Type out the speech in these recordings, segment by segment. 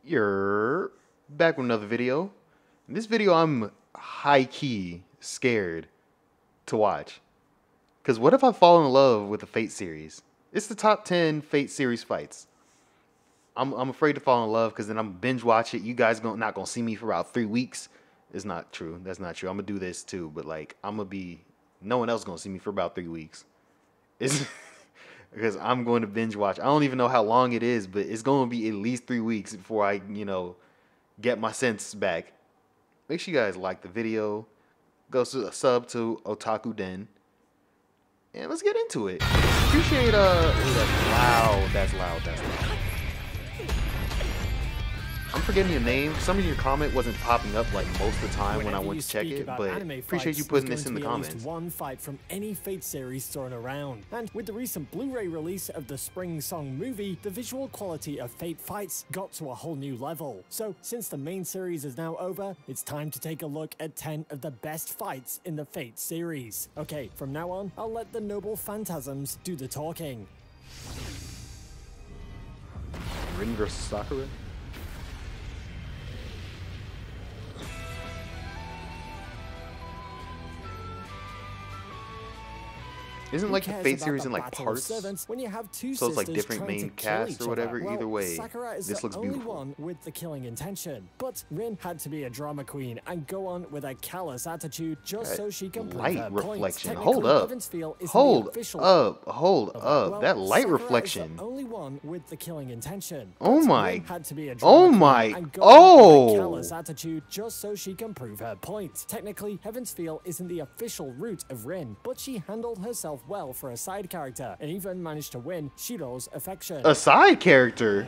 You're back with another video. In this video, I'm high-key scared to watch. Because what if I fall in love with the Fate series? It's the top 10 Fate series fights. I'm afraid to fall in love because then I'm binge watch it. You guys not gonna see me for about 3 weeks. It's not true. That's not true. I'm gonna do this too, but like no one else gonna see me for about 3 weeks. It's because I'm going to binge watch. I don't even know how long it is, but it's going to be at least 3 weeks before I, get my sense back. Make sure you guys like the video. Go sub to Otaku Den. And let's get into it. Appreciate, ooh, that's loud. That's loud. That's loud. I'm forgetting your name. Some of your comment wasn't popping up like most of the time when I went to check it, but appreciate you putting this in the comments. One fight from any Fate series thrown around. And with the recent Blu-ray release of the Spring Song movie, the visual quality of Fate fights got to a whole new level. So since the main series is now over, it's time to take a look at 10 of the best fights in the Fate series. Okay, from now on, I'll let the noble phantasms do the talking. Rin vs Sakura? Isn't like the Fate series in like parts? When you have two so it's like different main casts or whatever. Well, Either way, Sakura is this looks the only beautiful. one with the killing intention. But Rin had to be a drama queen and go on with a callous attitude just so she can prove her light reflection. Point. Hold up. Hold up. Hold up. Well, that light Sakura reflection. Is the only one with the killing intention. Oh But my. Rin had to be a drama Oh queen my. and go on with a callous Oh. attitude just so she can prove her point. Technically, Heaven's Feel isn't the official route of Rin, but she handled herself well for a side character and even managed to win Shiro's affection. A side character?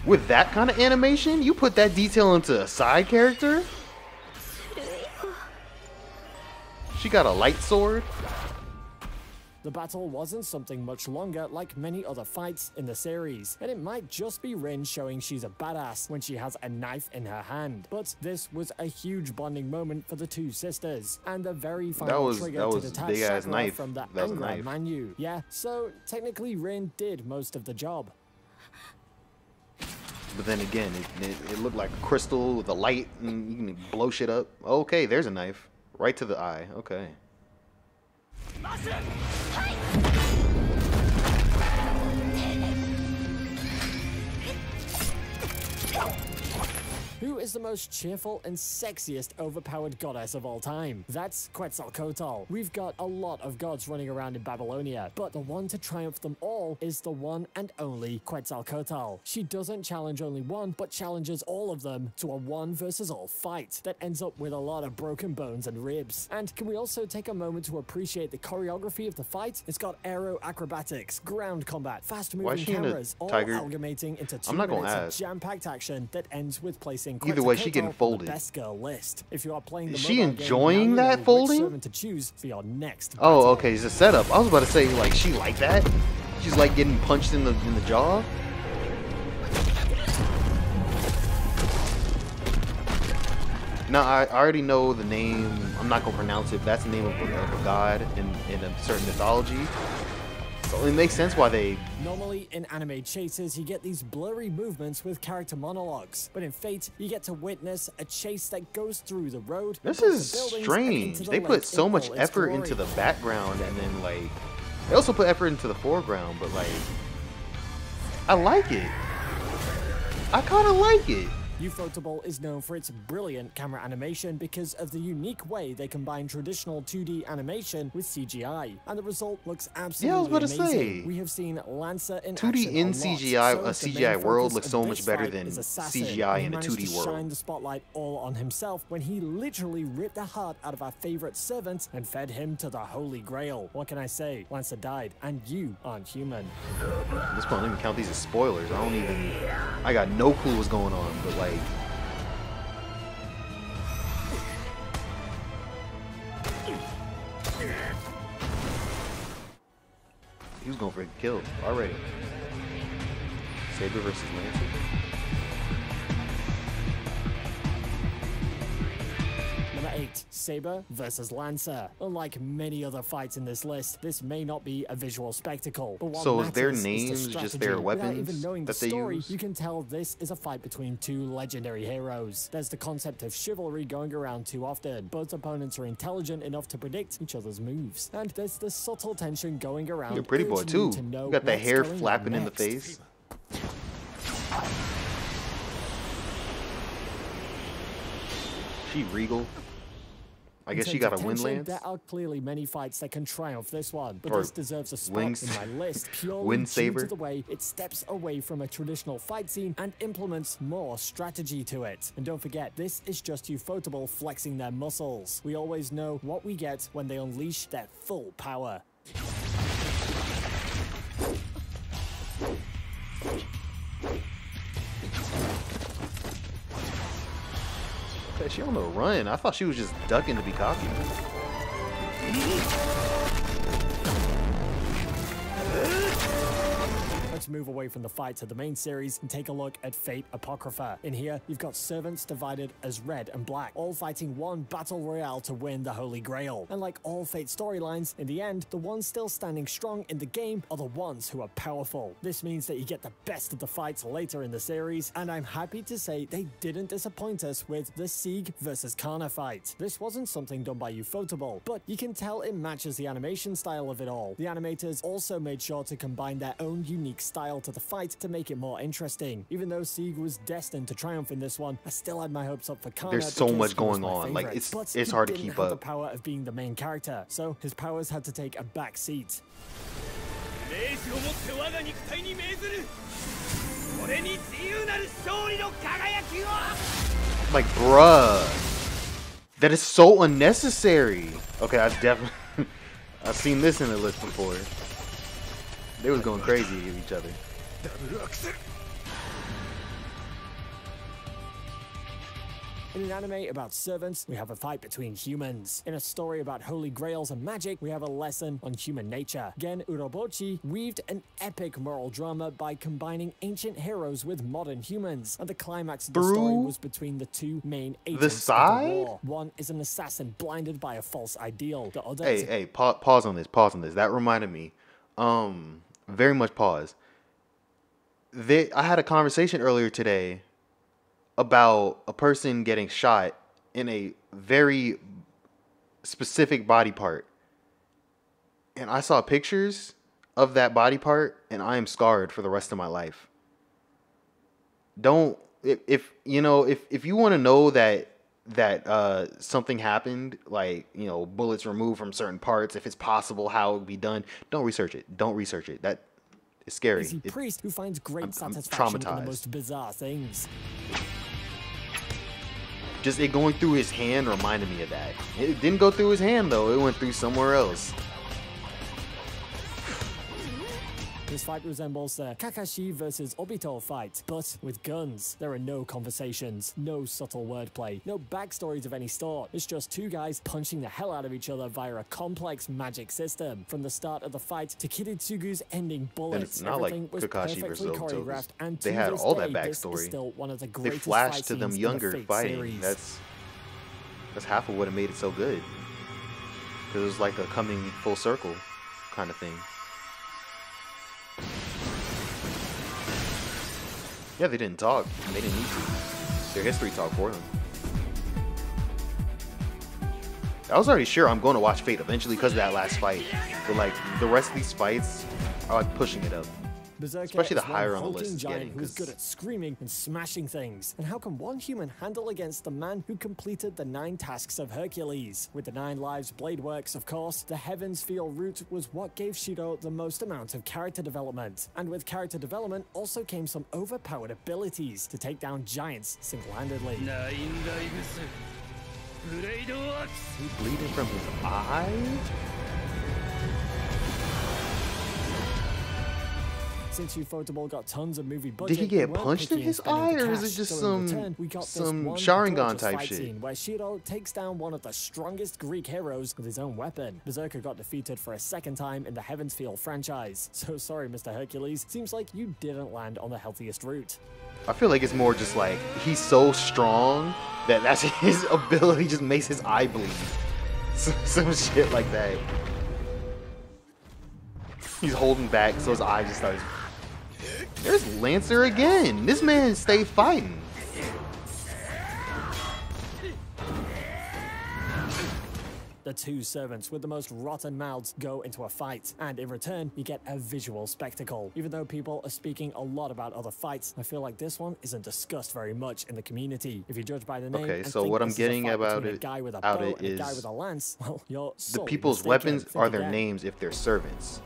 With that kind of animation? You put that detail into a side character? She got a light sword? The battle wasn't something much longer like many other fights in the series, and it might just be Rin showing she's a badass when she has a knife in her hand. But this was a huge bonding moment for the two sisters, and the very final trigger to detach big ass Sakura knife. from the That was a Angra knife. Mainyu. Yeah, so technically Rin did most of the job. But then again, it looked like a crystal with a light and you can blow shit up. Okay, there's a knife. Right to the eye. Okay. Who is the most cheerful and sexiest overpowered goddess of all time? That's Quetzalcoatl. We've got a lot of gods running around in Babylonia, but the one to triumph them all is the one and only Quetzalcoatl. She doesn't challenge only one, but challenges all of them to a one versus all fight that ends up with a lot of broken bones and ribs. And can we also take a moment to appreciate the choreography of the fight? It's got aero acrobatics, ground combat, fast moving cameras, all amalgamating into 2 minutes of jam-packed action that ends with placing either way, she getting folded. Best girl list. If you are playing the is she mobile enjoying game, that folding? To choose for your next oh, okay, it's a setup. I was about to say, like, she like that? She's like getting punched in the jaw? Now, I already know the name. I'm not gonna pronounce it. But that's the name of a god in a certain mythology. So it makes sense why they... Normally, in anime chases, you get these blurry movements with character monologues. But in Fate, you get to witness a chase that goes through the road. This is strange. They put so much effort into the background and then, like... They also put effort into the foreground, but, like... I like it. I kind of like it. Ufotable is known for its brilliant camera animation because of the unique way they combine traditional 2D animation with CGI, and the result looks absolutely amazing. We have seen Lancer in 2D in CGI, a CGI world looks so much better than CGI in a 2D world. Shine the spotlight all on himself when he literally ripped the heart out of our favorite servant and fed him to the Holy Grail. What can I say? Lancer died, and you aren't human. At this point, I don't even count these as spoilers. I got no clue what's going on, but like... He was going for a kill already. Saber versus Lancer. 8. Saber versus Lancer. Unlike many other fights in this list, this may not be a visual spectacle, but what So is their matters names is the just strategy. their Without weapons even knowing that the they story, use? you can tell this is a fight between two legendary heroes. There's the concept of chivalry going around too often. Both opponents are intelligent enough to predict each other's moves. And there's the subtle tension going around. You're a pretty boy urging you too. to know You got that what's hair going on flapping in the next. face. She regal. I guess she got a wind lance. There are clearly many fights that can triumph this one, but Or this deserves a spot wings- in my list purely wind due saber. to the way it steps away from a traditional fight scene and implements more strategy to it. And don't forget, this is just Ufotable flexing their muscles. We always know what we get when they unleash their full power. Okay, she on the run. I thought she was just ducking to be cocky. Let's move away from the fights of the main series and take a look at Fate Apocrypha. In here, you've got servants divided as red and black, all fighting one battle royale to win the Holy Grail. And like all Fate storylines, in the end, the ones still standing strong in the game are the ones who are powerful. This means that you get the best of the fights later in the series, and I'm happy to say they didn't disappoint us with the Sieg versus Kana fight. This wasn't something done by Ufotable, but you can tell it matches the animation style of it all. The animators also made sure to combine their own unique style to the fight to make it more interesting. Even though Sieg was destined to triumph in this one, I still had my hopes up for Kana. There's so because much he was going my on. Like, favorite. But it's he hard to didn't keep have the up. power of being the main character, so his powers had to take a back seat. Like, bruh, that is so unnecessary. Okay, I've definitely I've seen this in the list before. They was going crazy at each other. In an anime about servants, we have a fight between humans. In a story about holy grails and magic, we have a lesson on human nature. Gen Urobochi weaved an epic moral drama by combining ancient heroes with modern humans. And the climax of the story was between the two main agents of the side? war. One is an assassin blinded by a false ideal. The other is Hey, pause on this. Pause on this. That reminded me. Very much pause. I had a conversation earlier today about a person getting shot in a very specific body part. And I saw pictures of that body part and I am scarred for the rest of my life. If you want to know that something happened, like, you know, bullets removed from certain parts, if it's possible how it would be done, don't research it. Don't research it. That is scary. is a priest who finds great I'm satisfaction in the traumatized. most bizarre things. Just it going through his hand reminded me of that. It didn't go through his hand though. It went through somewhere else. This fight resembles the Kakashi versus Obito fight, but with guns. There are no conversations, no subtle wordplay, no backstories of any sort. It's just two guys punching the hell out of each other via a complex magic system. From the start of the fight to Kiritsugu's ending bullets, it's not like everything was Kakashi perfectly versus Obito. choreographed, and They to had this all that day, this is backstory. still one of the They greatest flashed fight to them scenes in the younger Fate fighting. series. That's half of what it made it so good. Because it was like a coming full circle kind of thing. Yeah, they didn't talk. And they didn't need to. Their history talked for them. I was already sure I'm going to watch Fate eventually because of that last fight. But like the rest of these fights are like pushing it up. Berserker Especially the is one higher on the hulking list it's giant getting, who's 'cause- good at screaming and smashing things. And how can one human handle against the man who completed the 9 tasks of Hercules? With the 9 lives blade works, of course, the Heavens Feel route was what gave Shiro the most amount of character development. And with character development also came some overpowered abilities to take down giants single-handedly. He bleeding from his eye? Since Ufotable got tons of movie budget, Did he get we weren't punched in picky his spending eye, the or is cash. it just So in some return, we got this some one Sharingan gorgeous type fight shit? scene where Shiro takes down one of the strongest Greek heroes with his own weapon. Berserker got defeated for a second time in the Heavens Feel franchise. So sorry, Mr. Hercules. Seems like you didn't land on the healthiest route. I feel like it's more just like he's so strong That's his ability, just makes his eye bleed. Some shit like that. He's holding back, so his eye just starts. There's Lancer again. This man stay fighting. The two servants with the most rotten mouths go into a fight, and in return, you get a visual spectacle. Even though people are speaking a lot about other fights, I feel like this one isn't discussed very much in the community. If you judge by the name, Okay, and so think what I'm this is a getting fight about between it, a guy with a out bow it and a guy is with a lance, well, you're the sorely people's mistaken. weapons Think are their again. names if they're servants.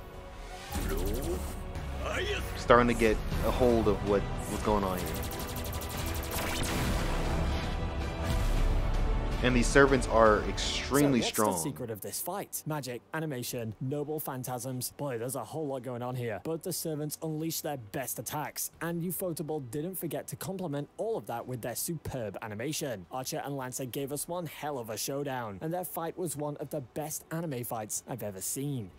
Starting to get a hold of what's going on here. And these servants are extremely so strong. What's the secret of this fight? Magic, animation, noble phantasms. Boy, there's a whole lot going on here. Both the servants unleashed their best attacks, and Ufotable didn't forget to complement all of that with their superb animation. Archer and Lancer gave us one hell of a showdown, and their fight was one of the best anime fights I've ever seen.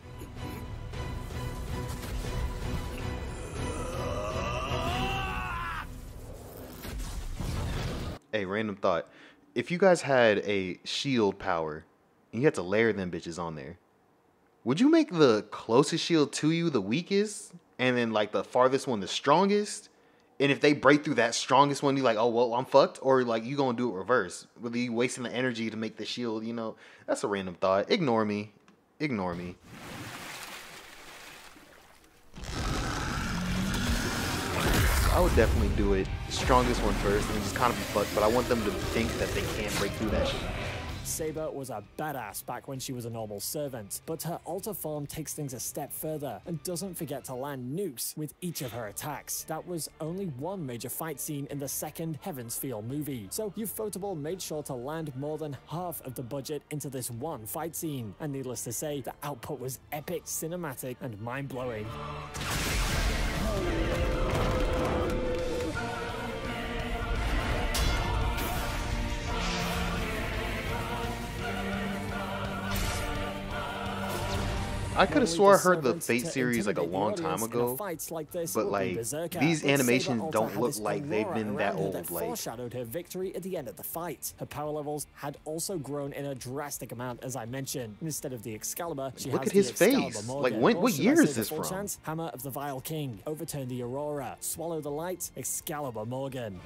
Hey, random thought. If you guys had a shield power, and you had to layer them bitches on there, would you make the closest shield to you the weakest, and then like the farthest one the strongest? And if they break through that strongest one, you like, oh well, I'm fucked, or like you gonna do it reverse? Whether you wasting the energy to make the shield, you know, that's a random thought. Ignore me. Ignore me. I would definitely do it strongest one first and then just kind of be fucked, but I want them to think that they can't break through that shit. Saber was a badass back when she was a normal servant, but her alter form takes things a step further and doesn't forget to land nukes with each of her attacks. That was only one major fight scene in the second Heaven's Feel movie, so Ufotable made sure to land more than half of the budget into this one fight scene, and needless to say, the output was epic, cinematic, and mind-blowing. I could have swore I heard the Fate series like a long time ago, but like these animations don't look like they've been that old. Like foreshadowed her victory at the end of the fight. Her power levels had also grown in a drastic amount, as I mentioned. Instead of the Excalibur, she look has at his the Excalibur face. Morgan. Like Or what should I year say is the this full from? chance? Hammer of the Vile King, Overturn the Aurora, Swallow the Light, Excalibur Morgan.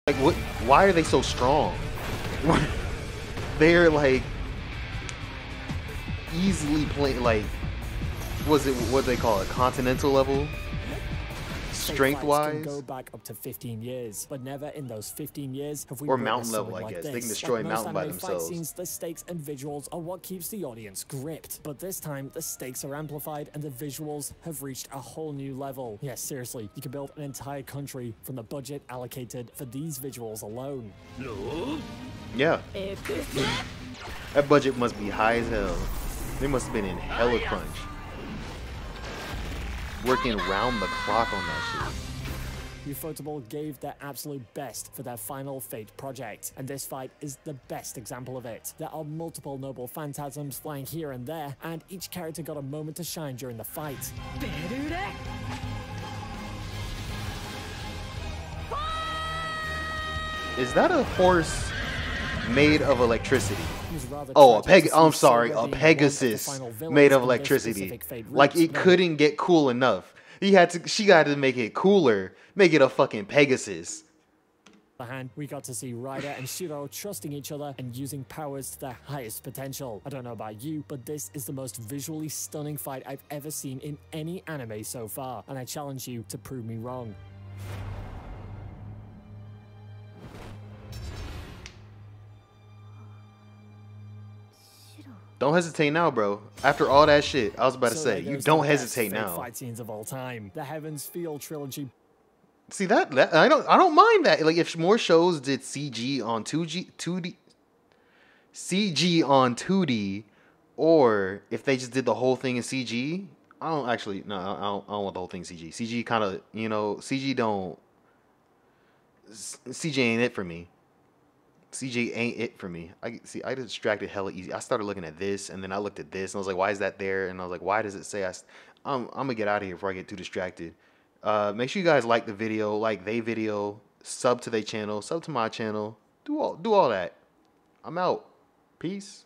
Like what? Why are they so strong? They're like easily playing. Like was it what they call it? Continental level, strength Can wise. go back up to 15 years, but never in those 15 years have we Or witnessed mountain level, something I like guess. this. They can destroy a Like mountain most by anime fight themselves. scenes, the stakes and visuals are what keeps the audience gripped. But this time, the stakes are amplified and the visuals have reached a whole new level. Yes, seriously, you can build an entire country from the budget allocated for these visuals alone. Yeah. That budget must be high as hell. They must have been in hella crunch. Working round the clock on that shit. Ufotable gave their absolute best for their final Fate project, and this fight is the best example of it. There are multiple noble phantasms flying here and there, and each character got a moment to shine during the fight. Is that a horse made of electricity? It was rather Oh, tragic to see I'm sorry, Saber a being one of the Pegasus final villains made of in this electricity. specific Fate Like route, it but couldn't get cool enough. She got to make it cooler, make it a fucking Pegasus. on the hand, we got to see Ryder and Shiro trusting each other and using powers to their highest potential. I don't know about you, but this is the most visually stunning fight I've ever seen in any anime so far, and I challenge you to prove me wrong. Don't hesitate now, bro. After all that shit, I was about to say, there you goes don't the best hesitate Fate now. Fight scenes of all time. The Heaven's Feel trilogy. See that I don't mind that. Like if more shows did CG on 2D, CG on 2D, or if they just did the whole thing in CG. I don't actually no. I don't want the whole thing CG. CG kind of CG ain't it for me. CJ ain't it for me. I get distracted hella easy. I started looking at this, and then I looked at this, and I was like, why is that there? And I was like, why does it say I'm gonna get out of here before I get too distracted. Make sure you guys like the video, like they video, sub to their channel, sub to my channel, do all that. I'm out. Peace.